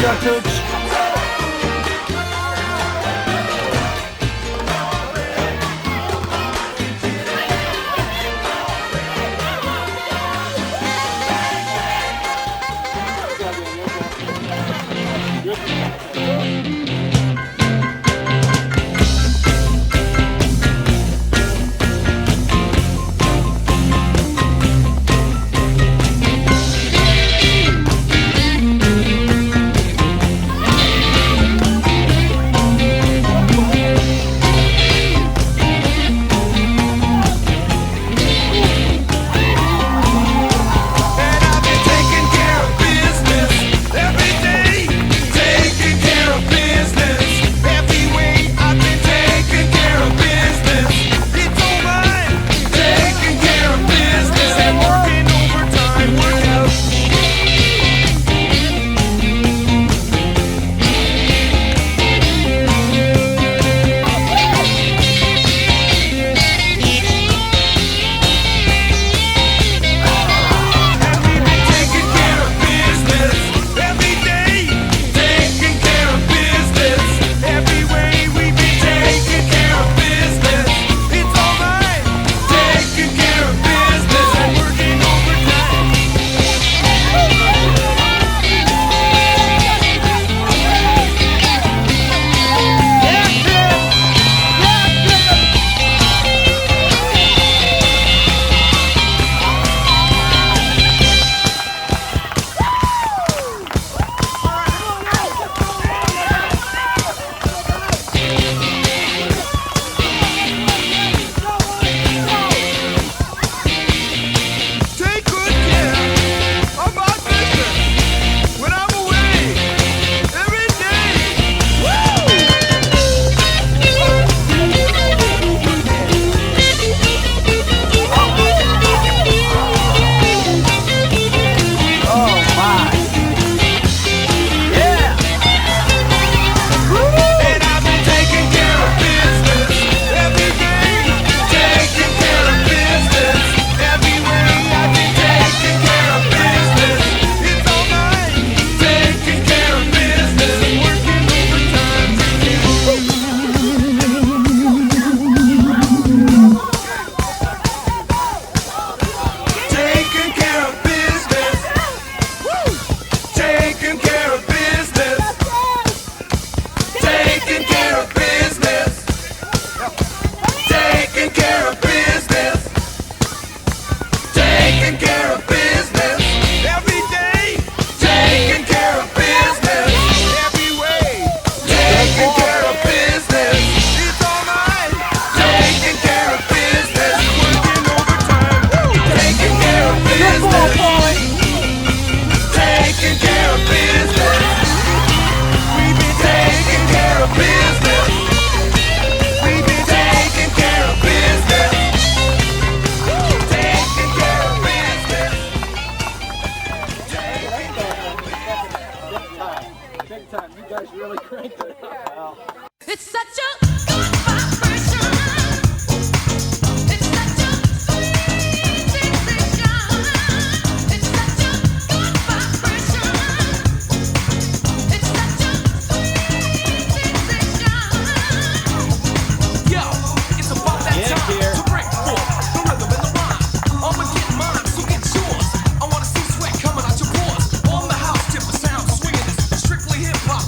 Toots.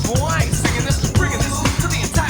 Boy, I ain't singing this, bringing this to the entire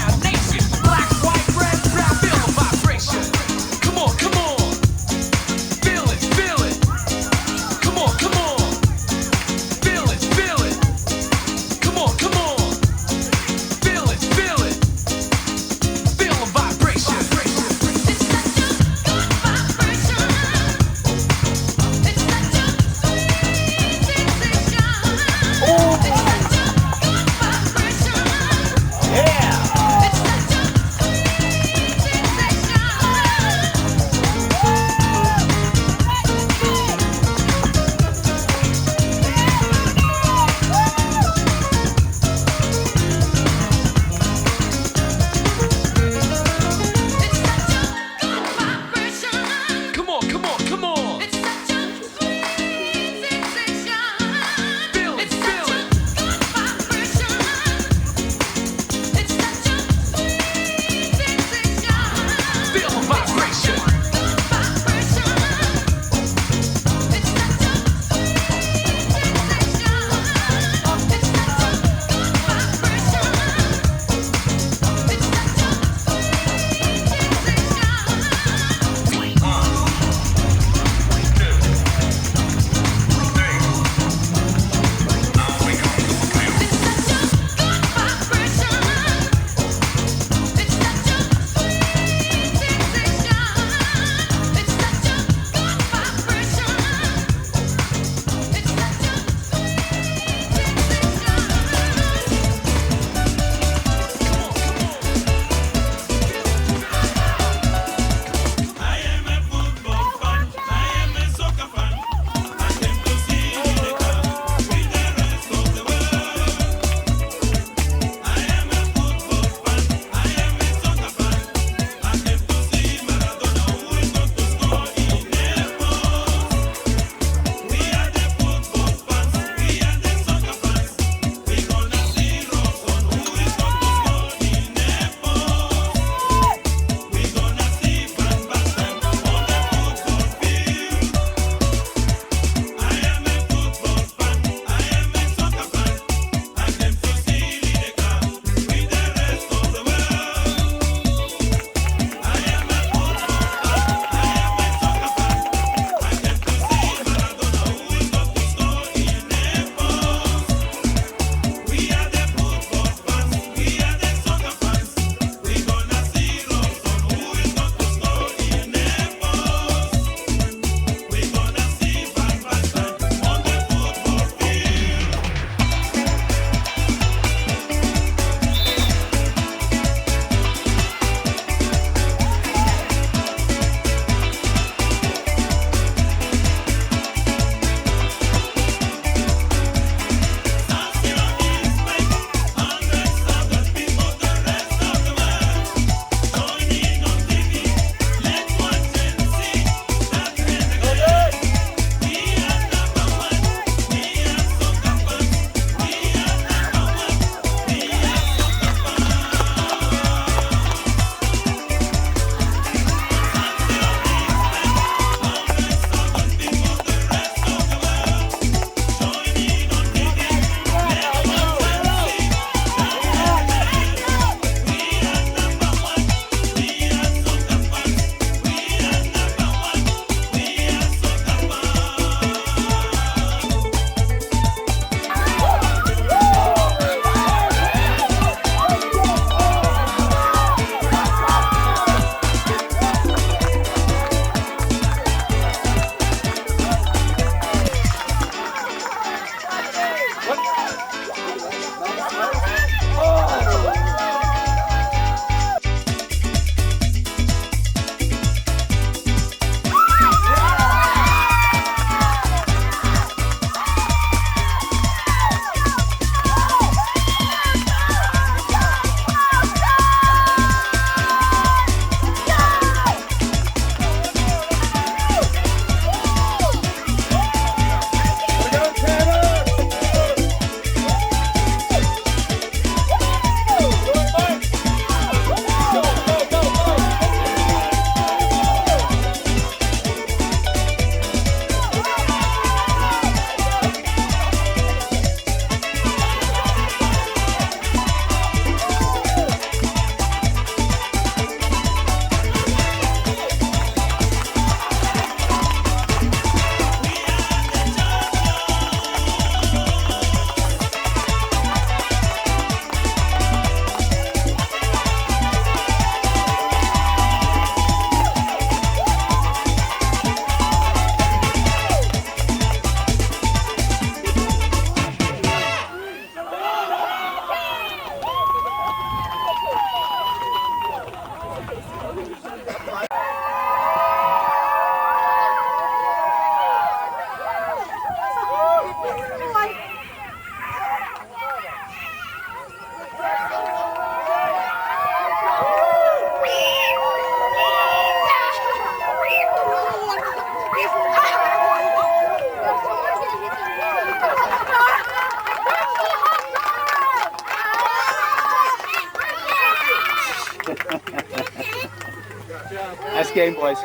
game, boys.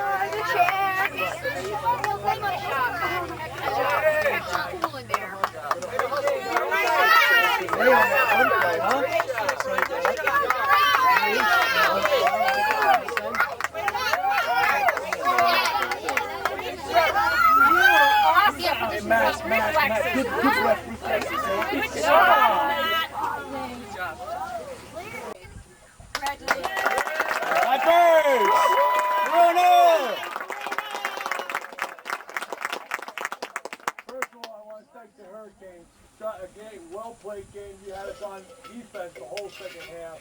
Matt, good reflexes. Good job. Vipers! Verona! First of all, I want to thank the Hurricanes. A game, well-played game. You had us on defense the whole second half.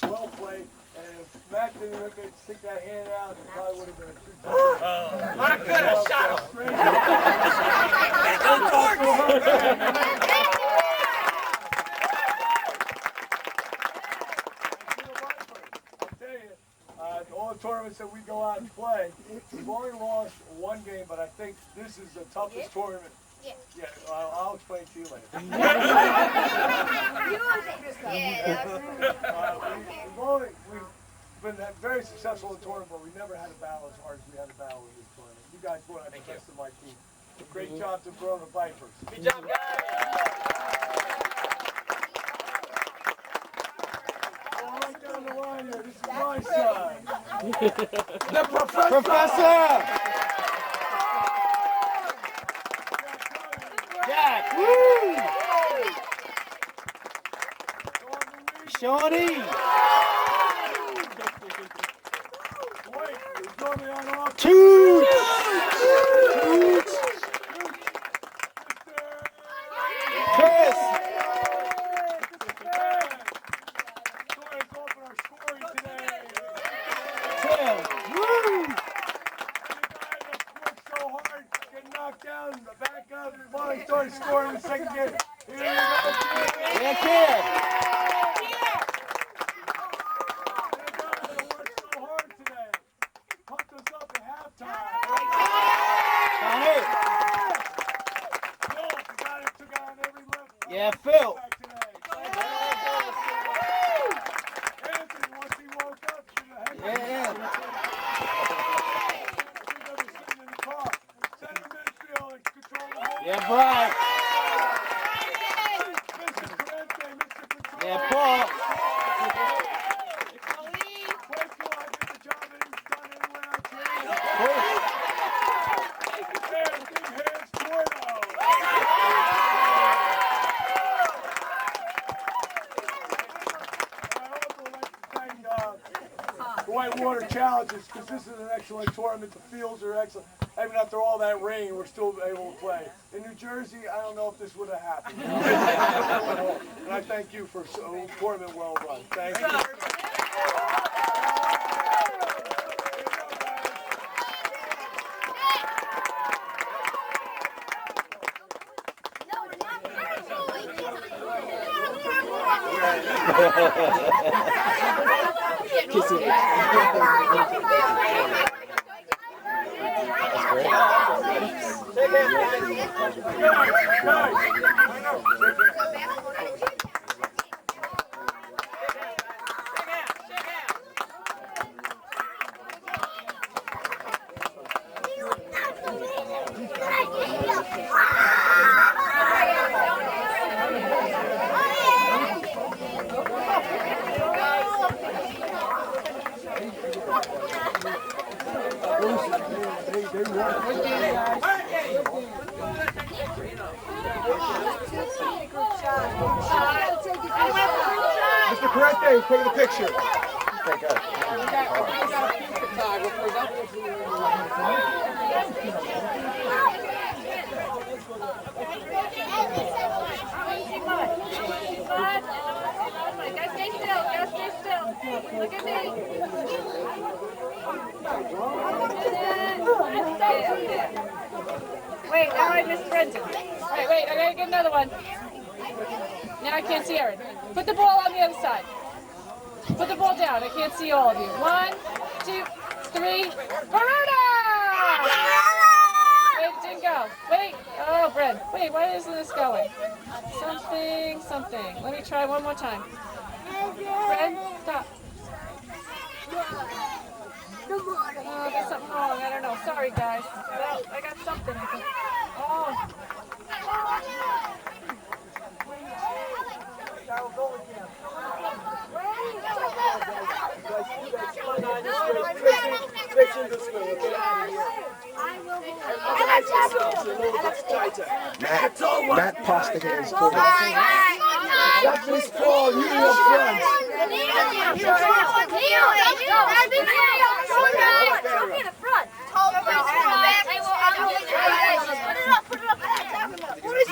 Well played. And if Matt didn't look at stick that hand out, it probably would have been a 2-point. I could have shot all the tournaments that we go out and play, we've only lost one game, but I think this is the toughest tournament. Yeah, I'll explain to you later. We've been very successful in the tournament, but we never had a battle as hard as we had a battle in this tournament. You guys brought out the best of my team. Great job to Verona Vipers. Good job, guys. Right down the line here. This is my side. The professor! Jack! Woo! Shawnee! Toot! Chris! Tim! Woo! Down, back up, finally started scoring in the second game. Here we go. Yeah, Kieran! They worked so hard today. Pumped us up at halftime. Phil, the guy that took out every level. Yeah, Phil. Anthony, once he woke up, Yeah. Yeah, Brian. Yeah, Paul. Whitewater Challenges, because this is an excellent tournament. The fields are excellent. Even after all that rain, we're still able to play. In New Jersey, I don't know if this would have happened. And I thank you for a tournament well run. Thank you. Mr. Corrente, taking a picture. Okay, good. Stay still. Look at me. Wait, now I missed Brendan. Wait, I gotta get another one. Now I can't see Aaron. Put the ball on the other side. Put the ball down. I can't see all of you. 1, 2, 3. Verona! Wait, it didn't go. Wait. Oh, Brent. Wait, why isn't this going? Something. Let me try one more time. Brent, stop. Oh, there's something wrong. I don't know. Sorry, guys. Well, I got something, I think. Oh. Matt Pasta hands full. That's his fault. You and your friends.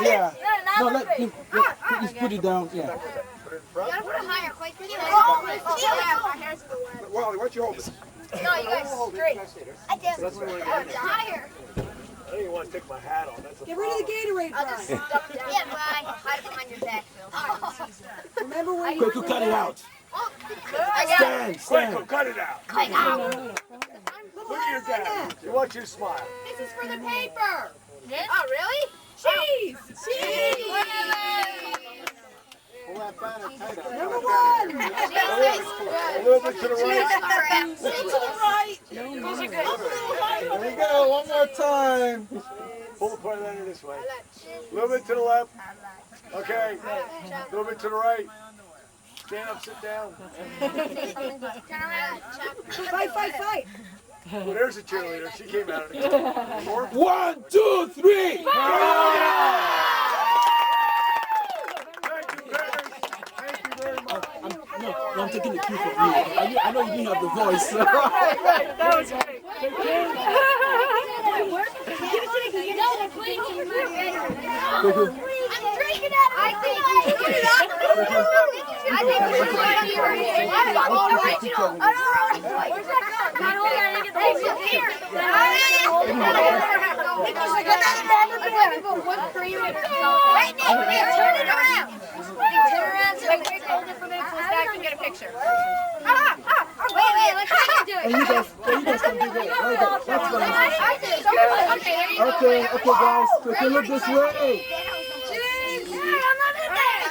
Yeah. No, just put it down. Yeah. Wally, why don't you hold it? No, you guys straight. I did. I Higher. don't even want to take my hat off. That's a Get rid of the Gatorade, I'll just Brian. dump it down. Yeah, bye. Hide it behind your back, Phil. Remember when Quick, cut it out. I got it. Quick, cut it out. Quick out. Look at your dad. He wants you to smile. This is for the paper. Oh, really? Cheese. Cheese. Pull that banner tight up. Number one. A little bit to the right. To the right. Those are good. There we go. One more time. Pull the point banner this way. A little bit to the left. Okay. A little bit to the right. Stand up, sit down. Turn around. Fight. Well, there's a cheerleader. She came out of the car. 1, 2, 3. Thank you, parents. Thank you very much. No, I'm taking the cue from you. I know you didn't have the voice. Right. That was great. I'm drinking it. I think we put it up. I think we should put it up here. Where's that going? Not only I think it's here. What's cream? Wait, turn it around. Turn around so we can hold it from it so Zach can get a picture. Wait, let's try to do it. You guys can do that. Right there. That's fine. Okay, there you go. Okay, guys. Okay, look this way.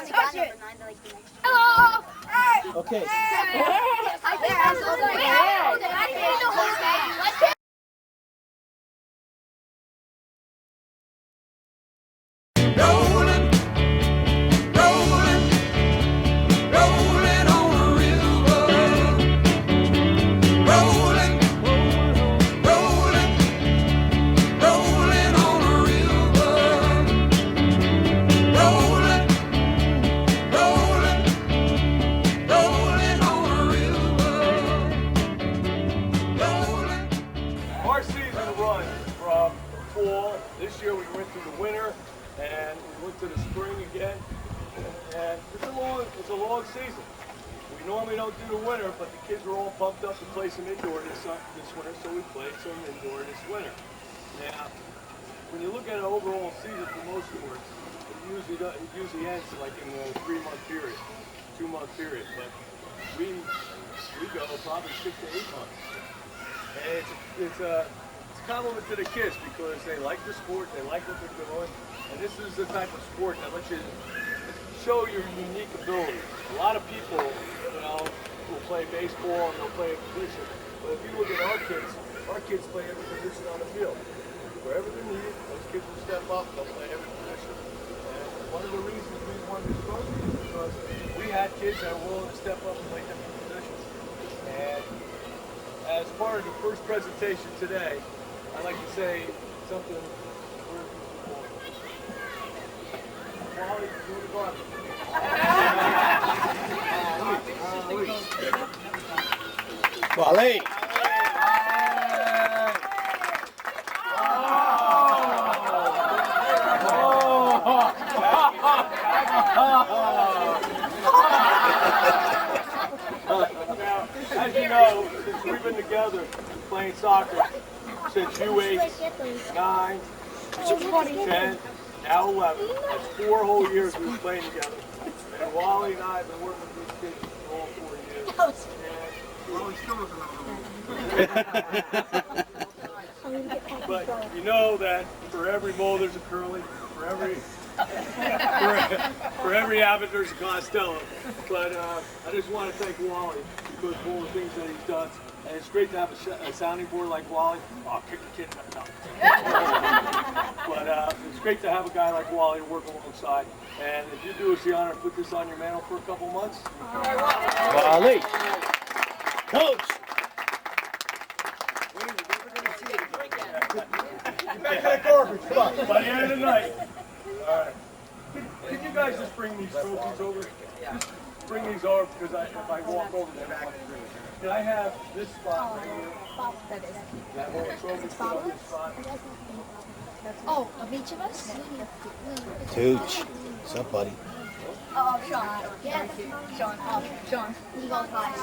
Touch it. Hello. Okay. I think I'm so sorry. I didn't know who that. Rolling, rolling, rolling on a river. Rolling, rolling, rolling on a river. Rolling, rolling, rolling on a river. Rolling. Our season runs from fall. This year we went through the winter and we went to the spring again. And it's a long season. We normally don't do the winter, but the kids were all pumped up to play some indoor this winter, so we played some indoor this winter. Now, when you look at an overall season for most sports, it usually ends like in a 3-month period, 2-month period. But we go probably 6 to 8 months. And it's a compliment to the kids because they like the sport, they like what they're doing, and this is the type of sport that lets you show your unique ability. A lot of people, will play baseball and they'll play a position, but if you look at our kids play every position on the field. Wherever they're needed, those kids will step up and they'll play every position. And one of the reasons we won this program is because we had kids that were willing to step up and play different positions. And as part of the first presentation today, I'd like to say something. Wally, do the garbage. Wally. Now, as you know, since we've been together playing soccer since you 8, 9, 10, now 11. That's 4 whole years we've been playing together. And Wally and I have been working with these kids for all 4 years. But you know that for every mole there's a curly, for every abbot there's a Costello. But I just want to thank Wally because of all the things that he's done And it's great to have a sounding board like Wally. Oh, kick the kid. No. But it's great to have a guy like Wally to work alongside. And if you do us the honor, put this on your mantle for a couple months. Wally. Coach. Back to that garbage. Come on. By the end of the night. All right. Can you guys just bring these trophies over? Just bring these over because if I walk over them, can I have this spot right here? That whole trophy spot on this spot. Oh, of each of us? Tooch. What's up, buddy? Oh, Sean. Yeah. Sean. Oh, Sean. You go last.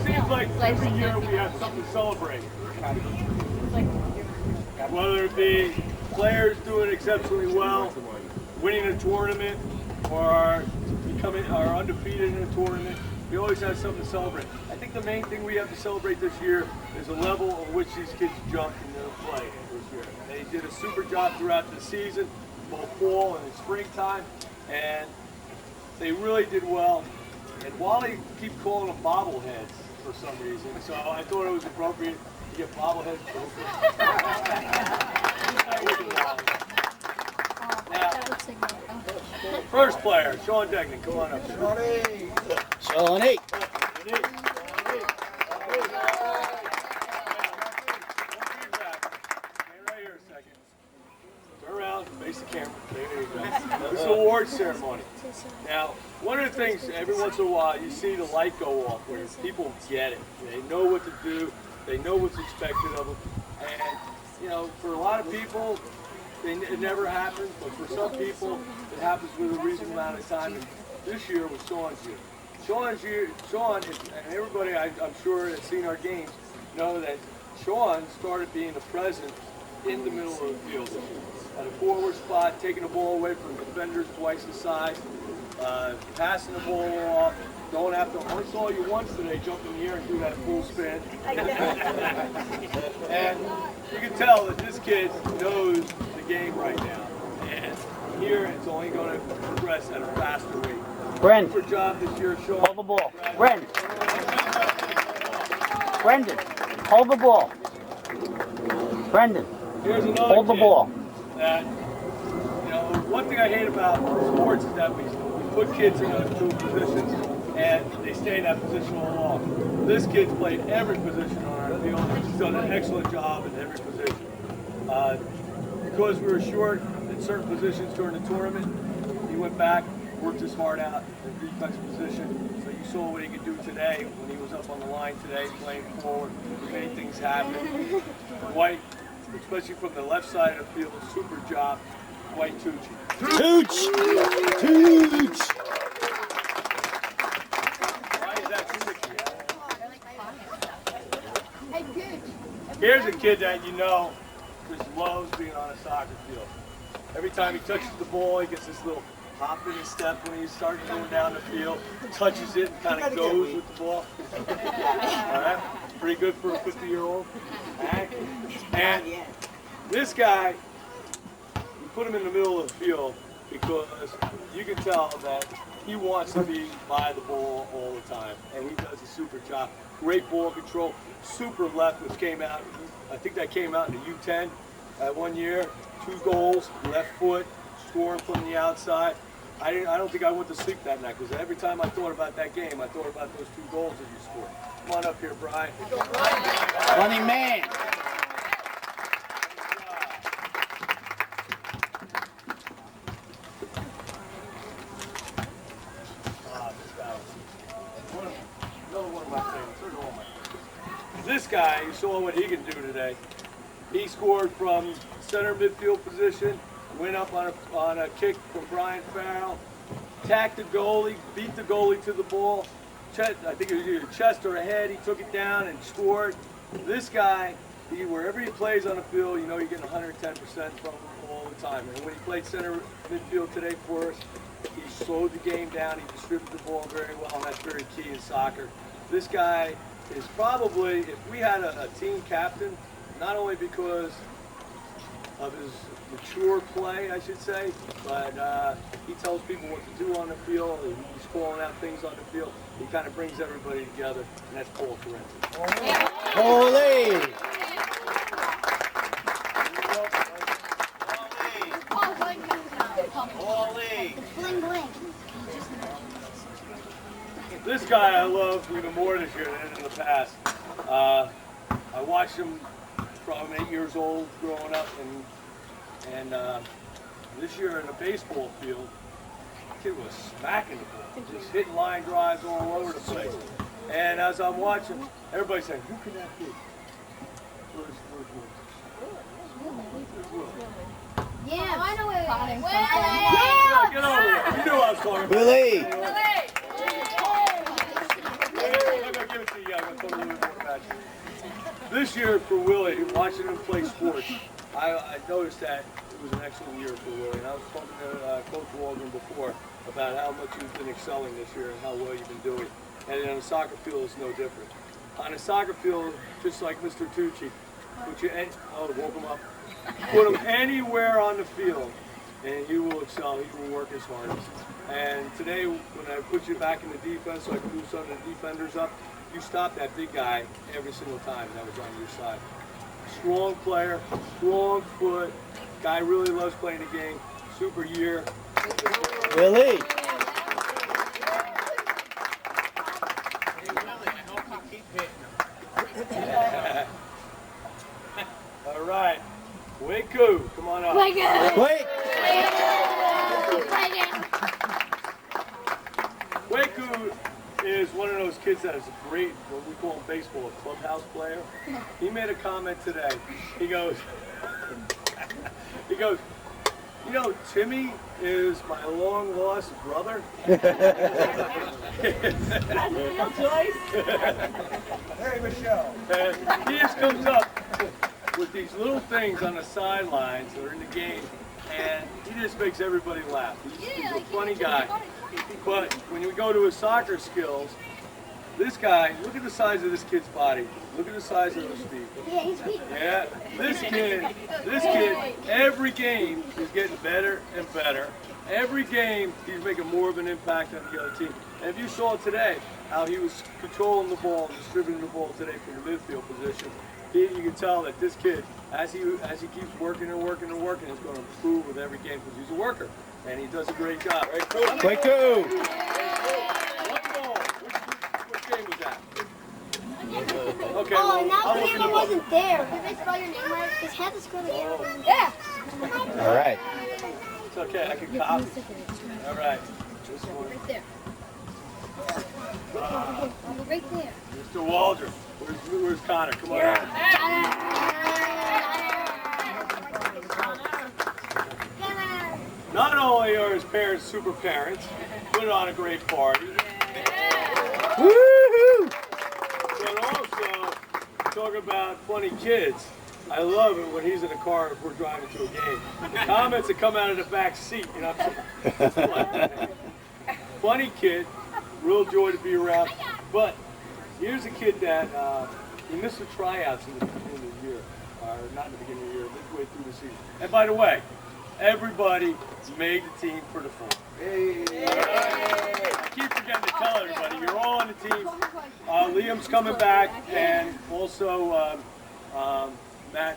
Seems like every year we have something to celebrate. Whether it be players doing exceptionally well, winning a tournament, or undefeated in a tournament, we always have something to celebrate. I think the main thing we have to celebrate this year is the level at which these kids jumped in their play this year. They did a super job throughout the season, both fall and in springtime, and they really did well. And Wally keep calling them bobbleheads for some reason, so I thought it was appropriate to get bobblehead trophy. Now, first player, Sean Degnan, come on up. Shawnee. Turn around, face the camera. There you go. This is an award ceremony. Now, one of the things, every once in a while, you see the light go off where people get it. They know what to do. They know what's expected of them. And, you know, for a lot of people, it never happens. But for some people, it happens with a reasonable amount of time. And this year was Sean's year. Sean, and everybody I'm sure that's seen our games, know that Sean started being the present in the middle of the field. At a forward spot, taking the ball away from defenders twice his size, passing the ball off, don't have to, I only saw you once today jump in the air and do that full spin. And you can tell that this kid knows the game right now. And here it's only going to progress at a faster rate. Bren. Good job this year, Sean. Hold the ball. Bren. Brendan. Hold the ball. Brendan. Here's another Hold the kid ball. that, you know, one thing I hate about sports is that we put kids in those two positions and they stay in that position all along. This kid's played every position on our field. He's done an excellent job in every position. Because we were short in certain positions during the tournament, he went back, worked his heart out in the defensive position. So you saw what he could do today when he was up on the line today, playing forward. He made things happen. White, especially from the left side of the field, super job. White Tucci. Tooch. Tooch. Why is that sticky? Hey, good. Here's a kid that you know just loves being on a soccer field. Every time he touches the ball, he gets this little hop in his step when he starts going down the field, touches it, and kind of goes with the ball. All right? Pretty good for a 50-year-old. And this guy, you put him in the middle of the field because you can tell that he wants to be by the ball all the time, and he does a super job. Great ball control, super left, which came out, I think that came out in the U10 one year. 2 goals, left foot, scoring from the outside. I don't think I went to sleep that night because every time I thought about that game, I thought about those 2 goals that you scored. Come on up here, Brian. Running man. This guy, you saw what he can do today. He scored from center midfield position, went up on a kick from Brian Farrell, attacked the goalie, beat the goalie to the ball. I think it was either chest or a head. He took it down and scored. This guy, wherever he plays on the field, you know you're getting 110% from him all the time. And when he played center midfield today for us, he slowed the game down. He distributed the ball very well, and that's very key in soccer. This guy is probably, if we had a team captain, not only because of his mature play, I should say, but he tells people what to do on the field. He's calling out things on the field. He kind of brings everybody together, and that's Paul Kieran. Holy! Bling bling. This guy I love even more this year than in the past. I watched him from 8 years old growing up, and this year in the baseball field, the kid was smacking the ball, just hitting line drives all over the place. And as I'm watching, everybody's saying, "Who can that be?" Where's Will? Yeah, I know where Get over there. You knew I was talking about. Willie! I'm gonna give it to you guys. I'm gonna talk a little bit more about you. This year for Willie, watching him play sports, I noticed that it was an excellent year for Willie. And I was talking to Coach Waldron before about how much you've been excelling this year and how well you've been doing. And on the soccer field, it's no different. On the soccer field, just like Mr. Tucci, woke him up. Put him anywhere on the field, and he will excel. He will work his hardest. And today, when I put you back in the defense, so I can move some of the defenders up, you stopped that big guy every single time that was on your side. Strong player, strong foot, guy really loves playing the game. Super year. Willie! All right. Waku, come on up. Wait! Waku is one of those kids that is a great, what we call in baseball, a clubhouse player. He made a comment today. He goes, you know, Timmy is my long lost brother. Hey, Michelle. And he just comes up with these little things on the sidelines or in the game, and he just makes everybody laugh. He's a funny guy. But when you go to his soccer skills, this guy, look at the size of this kid's body. Look at the size of his feet. Yeah, he's big. Yeah, this kid, every game is getting better and better. Every game, he's making more of an impact on the other team. And if you saw today how he was controlling the ball and distributing the ball today from the midfield position, you can tell that this kid, as he keeps working and working and working, is going to improve with every game because he's a worker. And he does a great job. Right, Coach? Waku! One goal. Which game was that? Okay. Oh, well, and that I'll look game in the book. wasn't there. Did they spell your name right? His head is going to Yeah. All right. It's okay, I can copy. All right. This one. Right there. Right there. Mr. Waldron. Where's Connor? Come on. Not only are his parents super parents, put on a great party, Woohoo! but also talk about funny kids. I love it when he's in the car if we're driving to a game. The comments that come out of the back seat, you know, funny kid, real joy to be around. But here's a kid that he missed the tryouts in the beginning of the year, or not in the beginning of the year, midway through the season. And by the way, everybody made the team for the full. Hey. I keep forgetting to tell everybody, you're all on the team. Liam's coming back, and also Matt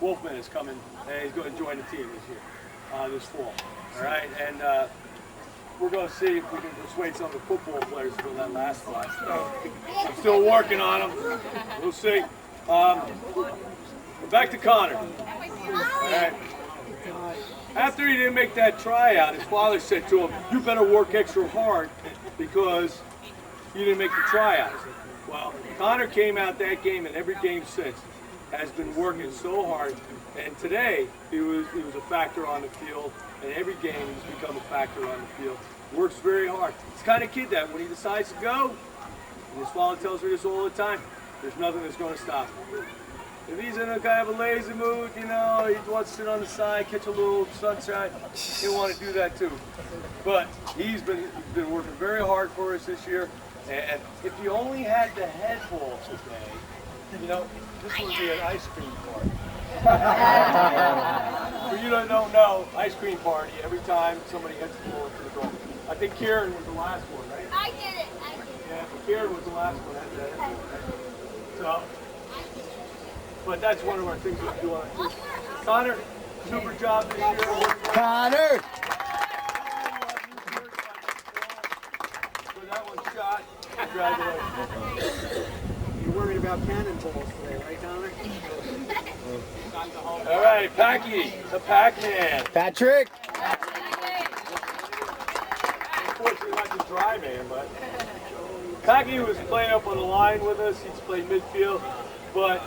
Wolfman is coming, and he's going to join the team this year, this fall. All right, and we're going to see if we can persuade some of the football players to go that last spot. I'm still working on them. We'll see. Back to Connor. All right. After he didn't make that tryout, his father said to him, "You better work extra hard because you didn't make the tryout." Well, Connor came out that game and every game since. has been working so hard, and today he was a factor on the field, and every game he's become a factor on the field. Works very hard. He's the kind of kid that when he decides to go, and his father tells me this all the time, there's nothing that's going to stop him. If he's in a kind of a lazy mood, you know, he wants to sit on the side, catch a little sunshine, he'll want to do that too. But he's been working very hard for us this year, and if you only had the head ball today, you know, this would be an ice cream party. For you that don't know, ice cream party every time somebody hits the ball into the goal. I think Kieran was the last one, right? I did it. Yeah, Kieran was the last one. So, but that's one of our things we do on it. Connor, super job this year. Connor! For that one shot, congratulations. You're worried about cannonballs today, right, Connor? All right, Packy, the Pac-Man. Patrick! Unfortunately, not the dry man, but Packy was playing up on the line with us. He's played midfield, but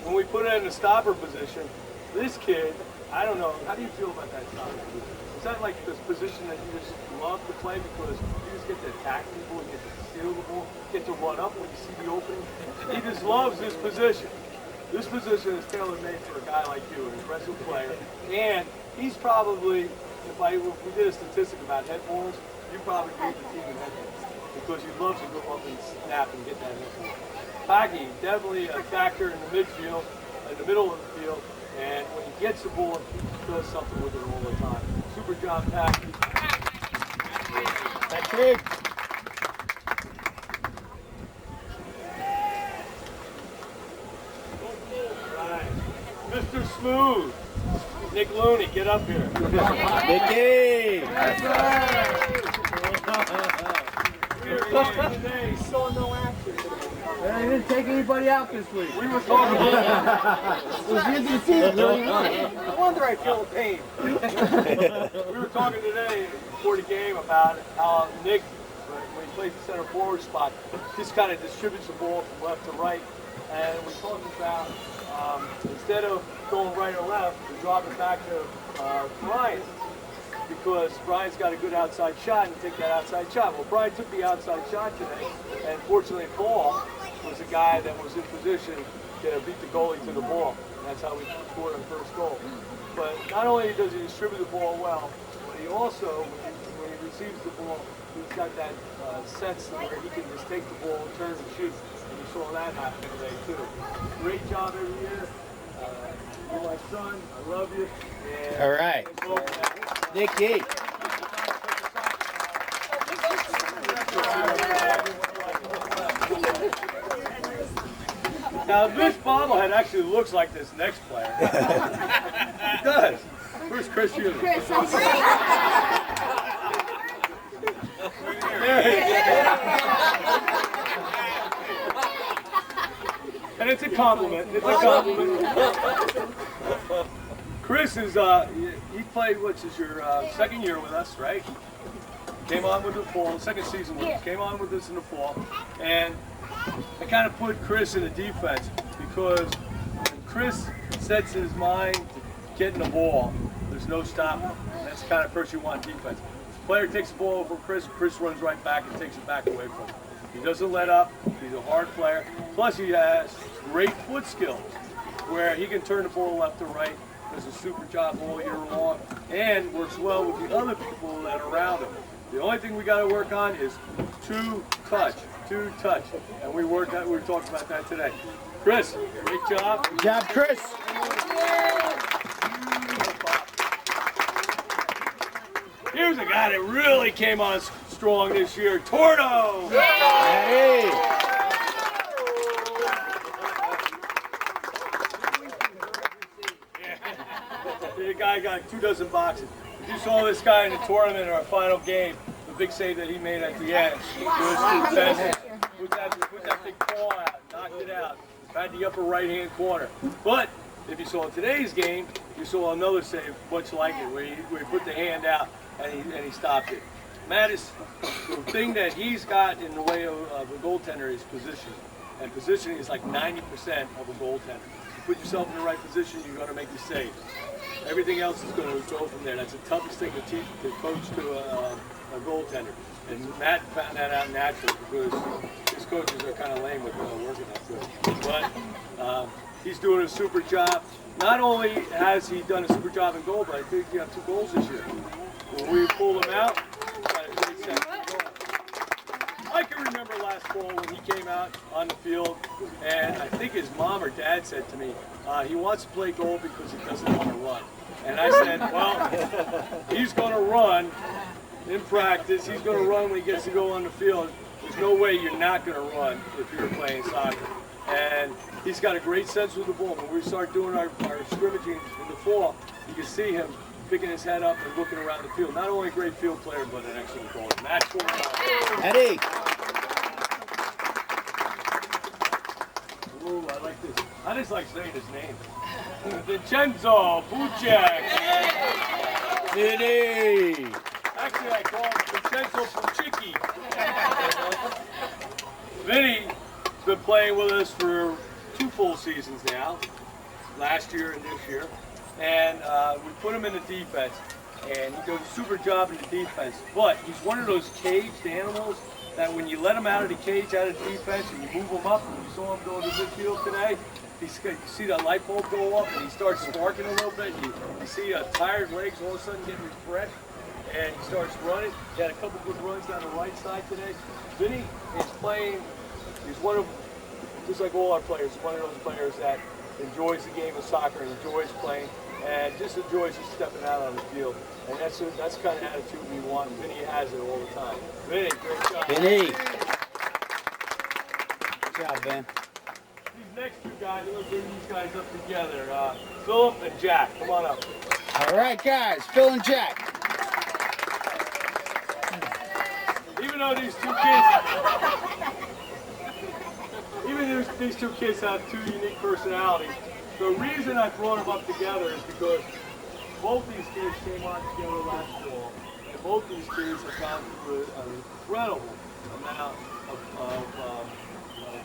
when we put him in the stopper position, this kid, I don't know, how do you feel about that stopper position? Is that like this position that you just love to play because you just get to attack people, you get to steal the ball, get to run up when you see the opening? He just loves this position. This position is tailor-made for a guy like you, an aggressive player, and he's probably, if we did a statistic about head balls, you probably lead the team in head balls because he loves to go up and snap and get that head ball. Packy, definitely a factor in the midfield, in the middle of the field, and when he gets the ball, he does something with it all the time. Super job, Packy. Patrick! Right. Mr. Smooth, Nick Looney, get up here. Nicky! Today, saw no action today. I didn't take anybody out this week. We were talking about It was the end of the season. No wonder I feel the pain. we were talking today before the game about how Nick, when he plays the center forward spot, just kind of distributes the ball from left to right. And we talked about instead of going right or left, we drop it back to Brian. Because Brian's got a good outside shot and take that outside shot. Well, Brian took the outside shot today, and fortunately Paul was the guy that was in position to beat the goalie to the ball. And that's how we scored our first goal. But not only does he distribute the ball well, but he also, when he receives the ball, he's got that sense where he can just take the ball, turn and shoot. And you saw that happen today too. Great job every year. You're my son. I love you. And All right. Nicky! Now this bobblehead actually looks like this next player. It does. Where's Chris Euler? Chris, I'm great. There he is. And it's a compliment. It's a compliment. Chris is, he played, which is your second year with us, right? Came on with the fall, second season with us, came on with us in the fall. And I kind of put Chris in the defense because when Chris sets his mind to getting the ball, there's no stopping. That's the kind of person you want in defense. If the player takes the ball over Chris runs right back and takes it back away from him. He doesn't let up, he's a hard player. Plus he has great foot skills where he can turn the ball left to right. Does a super job all year long and works well with the other people that are around him. The only thing we got to work on is two touch, and we talked about that today. Chris, great job. Good job, Chris! Here's a guy that really came on strong this year, Tordo. Hey! The guy got 24 boxes. If you saw this guy in the tournament in our final game, the big save that he made at the end, was put that big ball out, knocked it out, had the upper right-hand corner. But if you saw today's game, you saw another save, much like it, where he put the hand out and he stopped it. Mattis, the thing that he's got in the way of a goaltender is position. And positioning is like 90% of a goaltender. You put yourself in the right position, you're going to make the save. Everything else is going to go from there. That's the toughest thing to coach to a goaltender. And Matt found that out naturally because his coaches are kind of lame with working that good. But he's doing a super job. Not only has he done a super job in goal, but I think he had 2 goals this year. When we pulled him out, got a great second goal. I can remember last fall when he came out on the field, and I think his mom or dad said to me, he wants to play goal because he doesn't want to run. And I said, well, he's going to run in practice. He's going to run when he gets to go on the field. There's no way you're not going to run if you're playing soccer. And he's got a great sense with the ball. When we start doing our scrimmaging in the fall, you can see him picking his head up and looking around the field. Not only a great field player, but an excellent goalie. Matt Verona. Eddie. Ooh, I like this. I just like saying his name. Vincenzo Bucek. Eddie. Actually, I call him Vincenzo Pucicki. Vinny's been playing with us for 2 full seasons now, last year and this year. And we put him in the defense, and he does a super job in the defense. But he's one of those caged animals that when you let him out of the cage, out of the defense, and you move him up, and you saw him go to midfield today, you see that light bulb go up, and he starts sparking a little bit. You see tired legs all of a sudden getting refreshed, and he starts running. He had a couple good runs down the right side today. Vinny is playing, he's one of, just like all our players, one of those players that enjoys the game of soccer and enjoys playing and just enjoys just stepping out on the field. And that's the kind of attitude we want. Vinny has it all the time. Vinny, great job. Vinny. Good job, Ben. These next 2 guys, I'm going to bring these guys up together. Philip and Jack, come on up. All right, guys. Phil and Jack. Even though these 2 kids have 2 unique personalities, the reason I brought them up together is because both these kids came on together last fall, and both these kids have gone through an incredible amount of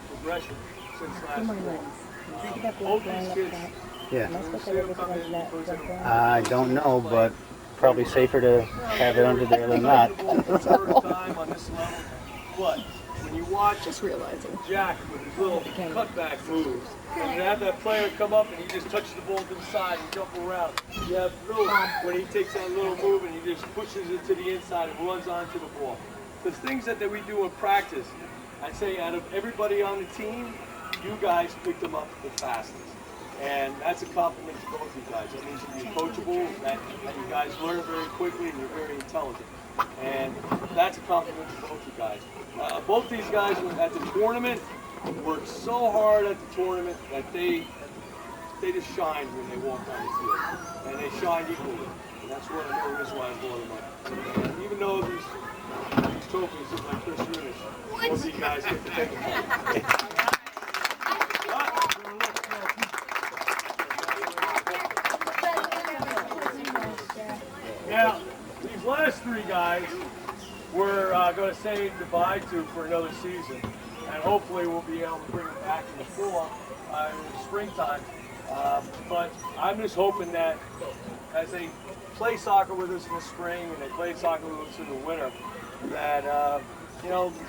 progression since last fall. Both these kids, Yeah. when you see them come in, you put them I don't know, but probably safer to have it under there than not. First time on this level, but when you watch Just realizing. Jack with his little cutback moves, and you have that player come up and he just touches the ball to the side and jump around. You have Phil when he takes that little move and he just pushes it to the inside and runs onto the ball. The things that we do in practice, I'd say out of everybody on the team, you guys picked them up the fastest. And that's a compliment to both you guys. That means that you're coachable, that you guys learn very quickly, and you're very intelligent. And that's a compliment to both you guys. Both these guys at the tournament worked so hard at the tournament that they just shined when they walked on the field. And they shined equally. And that's one of the reasons why I brought them up. And even though these trophies look like Chris Eunice, both of you guys get to take them. Now, these last 3 guys we're going to say goodbye to for another season, and hopefully we'll be able to bring them back in the fall, in the springtime. But I'm just hoping that as they play soccer with us in the spring and they play soccer with us in the winter, that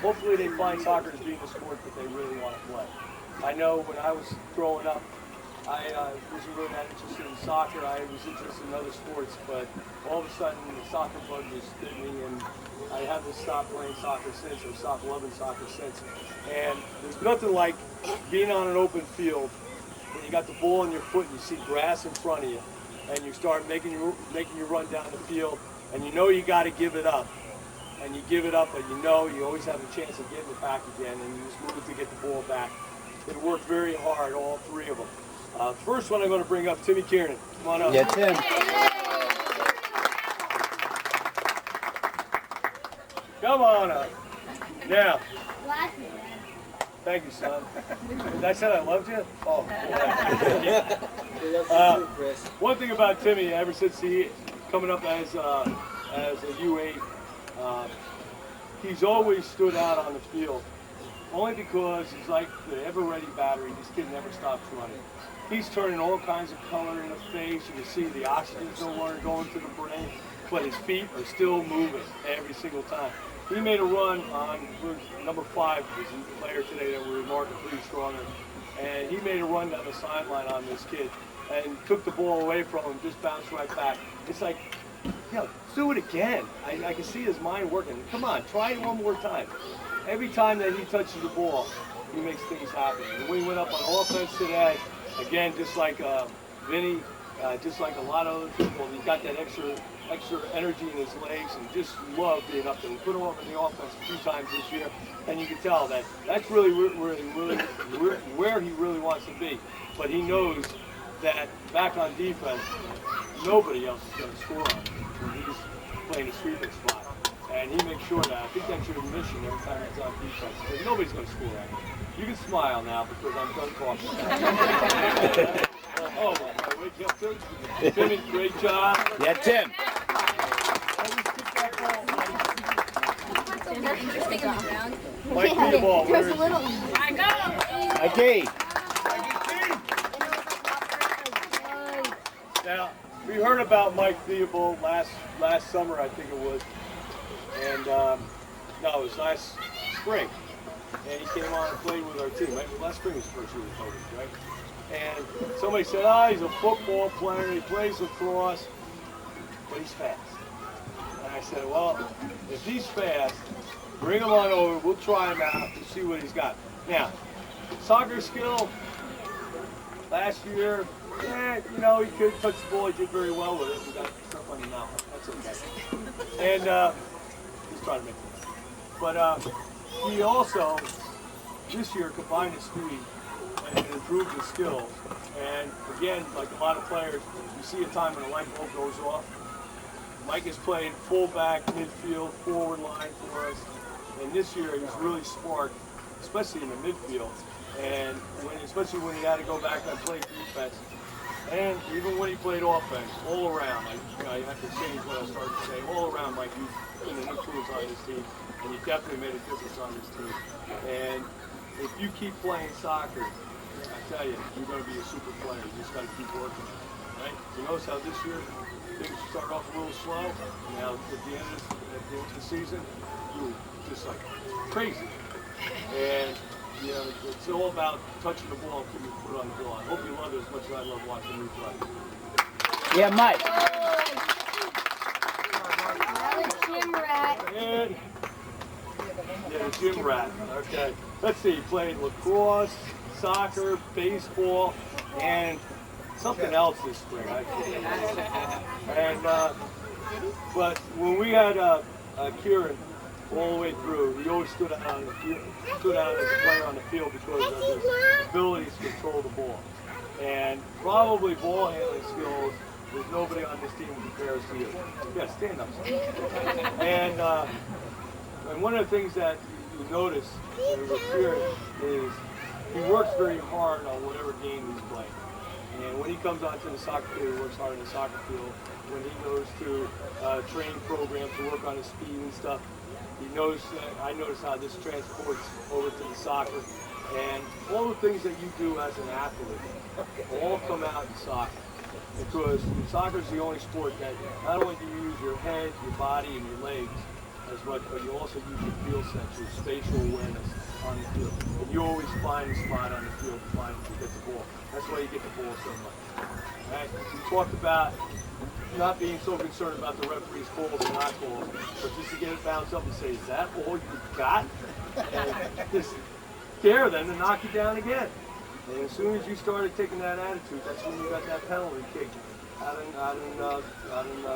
hopefully they find soccer as being the sport that they really want to play. I know when I was growing up, I wasn't really that interested in soccer. I was interested in other sports, but all of a sudden the soccer bug just bit me, and I haven't stopped playing soccer since, or stopped loving soccer since. And there's nothing like being on an open field when you got the ball in your foot and you see grass in front of you, and you start making you run down the field, and you know you got to give it up. And you give it up, but you know you always have a chance of getting it back again, and you just move to get the ball back. They worked very hard, all 3 of them. First one I'm going to bring up, Timmy Kieran. Come on up. Yeah, Tim. Come on up. Now, thank you, son. Did I say I loved you? Oh, one thing about Timmy, ever since he coming up as a U8, he's always stood out on the field only because he's like the ever-ready battery. This kid never stops running. He's turning all kinds of color in the face. You can see the oxygen's no longer going to the brain, but his feet are still moving every single time. He made a run on number 5, was a player today that we were marking pretty strong, and he made a run down the sideline on this kid and took the ball away from him, just bounced right back. It's like, yo, do it again. I can see his mind working. Come on, try it one more time. Every time that he touches the ball, he makes things happen. And we went up on offense today, again, just like Vinny, just like a lot of other people, he got that extra energy in his legs and just loved being up there. We put him up in the offense a few times this year, and you can tell that that's really where he really wants to be. But he knows that back on defense, nobody else is going to score on him when he's playing a sweeping spot. And he makes sure that. I think that's your mission every time he's on defense. Because nobody's going to score on him. You can smile now because I'm done talking. Oh, my wake up, Tim. Timmy, great job. Yeah, Tim. Mike Theobald, where's I go. Okay. Now, we heard about Mike Theobald last summer, I think it was. And, no, it was last spring. And he came on and played with our team. Right? Last spring was the first year of COVID, right? And somebody said, he's a football player, he plays lacrosse, but he's fast. And I said, well, if he's fast, bring him on over, we'll try him out to see what he's got. Now, soccer skill, last year, you know, he could touch the ball, he did very well with it. He got stuff on the mouth, that's okay. And he's trying to make it. But he also, this year, combined his speed and improved his skills. And again, like a lot of players, you see a time when a light bulb goes off. Mike has played fullback, midfield, forward line for us. And this year he's really sparked, especially in the midfield. And especially when he had to go back and play defense. And even when he played offense, all around, I have to change what I started to say, all around Mike, you've been an influence on this team. And you definitely made a difference on this team. And if you keep playing soccer, I tell you, you're going to be a super player. You just got to keep working, right? You notice how this year things start off a little slow. Now at the end of the season, you were just like crazy. And you know, it's all about touching the ball and keeping your foot on the ball. I hope you love it as much as I love watching you play. Yeah, Mike. Gym rat. And yeah, the gym rat. Okay. Let's see. He played lacrosse, soccer, baseball, and something else this spring. I forget. And but when we had Kieran all the way through, he always stood out on the field, stood out as a player on the field because of his ability to control the ball. And probably ball handling skills. There's nobody on this team who compares to you. Yeah, stand up. And one of the things that you notice with Kieran is he works very hard on whatever game he's playing. And when he comes onto the soccer field, he works hard on the soccer field. When he goes to training programs to work on his speed and stuff, he knows. I notice how this transports over to the soccer, and all the things that you do as an athlete all come out in soccer. Because soccer is the only sport that not only do you use your head, your body, and your legs as much, but you also use your field sense, your spatial awareness on the field. And you always find a spot on the field to get the ball. That's why you get the ball so much. Right? We talked about not being so concerned about the referee's calls and not calls, but just to get it bounced up and say, is that all you got? And just dare them to knock you down again. And as soon as you started taking that attitude, that's when you got that penalty kick out in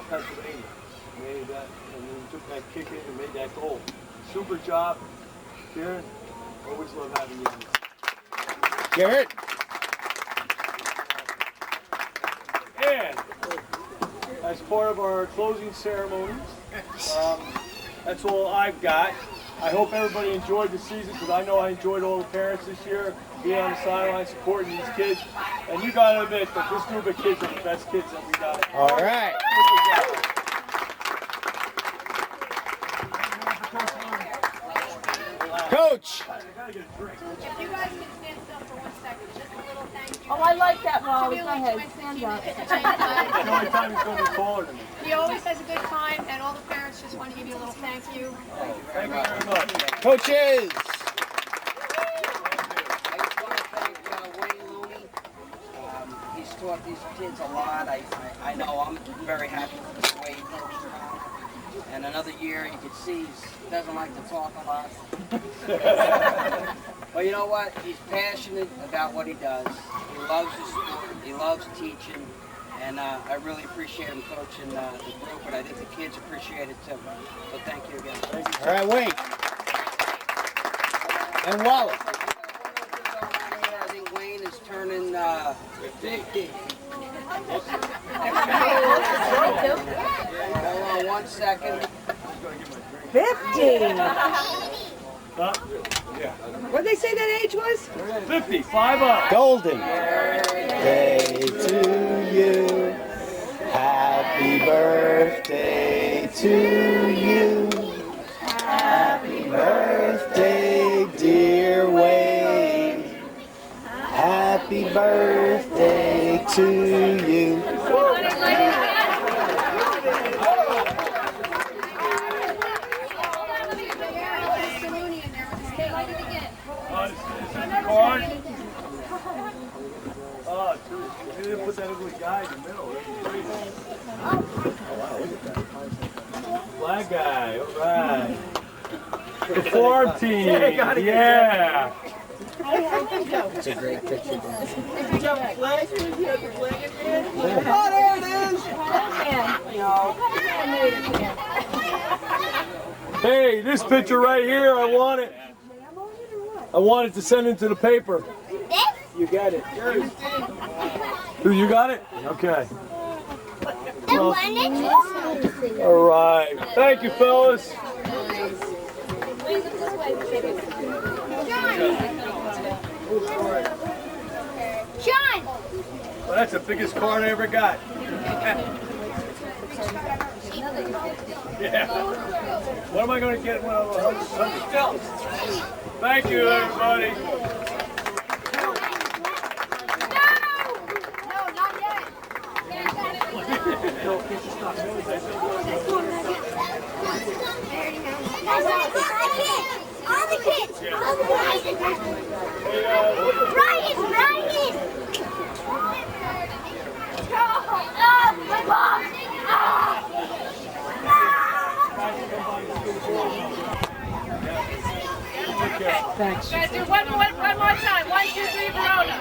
Pennsylvania. Made that, and then you took that kick in and made that goal. Super job, Kieran. Always love having you on this. Garrett. And as part of our closing ceremonies, that's all I've got. I hope everybody enjoyed the season because I know I enjoyed all the parents this year being on the sideline supporting these kids. And you got to admit that this group of kids are the best kids that we got. All right. Coach. Coach. If you guys can stand still for 1 second, just a little thank you. Oh, I like that, Molly. Go Really ahead. enjoyed Stand 15 up. minutes at the same time. The only time he's going to be taller than me. He always has a good time, and all the parents just want to give you a little thank you. Thank you very much. Coaches. I just want to thank Wayne Looney. He's taught these kids a lot. I know I'm very happy with the way he coaches around. And another year, you can see he doesn't like to talk a lot. But you know what? He's passionate about what he does. He loves the sport. He loves teaching. And I really appreciate him coaching the group. And I think the kids appreciate it too. So thank you again. All right, Wayne. And Wallace. I think Wayne is turning 50. Hold on 1 second. 50. What'd they say that age was? 50, 5-0. Golden. Day to you. Happy birthday to you. Happy birthday, dear Wayne. Happy birthday to you. Mr. Looney in there with his hand. Light it again. Card. Oh, dude, they didn't put that ugly guy in the middle. Black guy, all right. The farm team, yeah. It's a great picture. Hey, this picture right here, I want it. I want it to send into the paper. You got it. Who, you got it? Okay. Well, all right. Thank you, fellas. John! Well, that's the biggest card I ever got. Yeah. What am I going to get? Thank you, everybody. No, not yet. All the kids! Ryan! Oh, my mom! Thanks. Guys, do one more time. 1, 2, 3, Verona.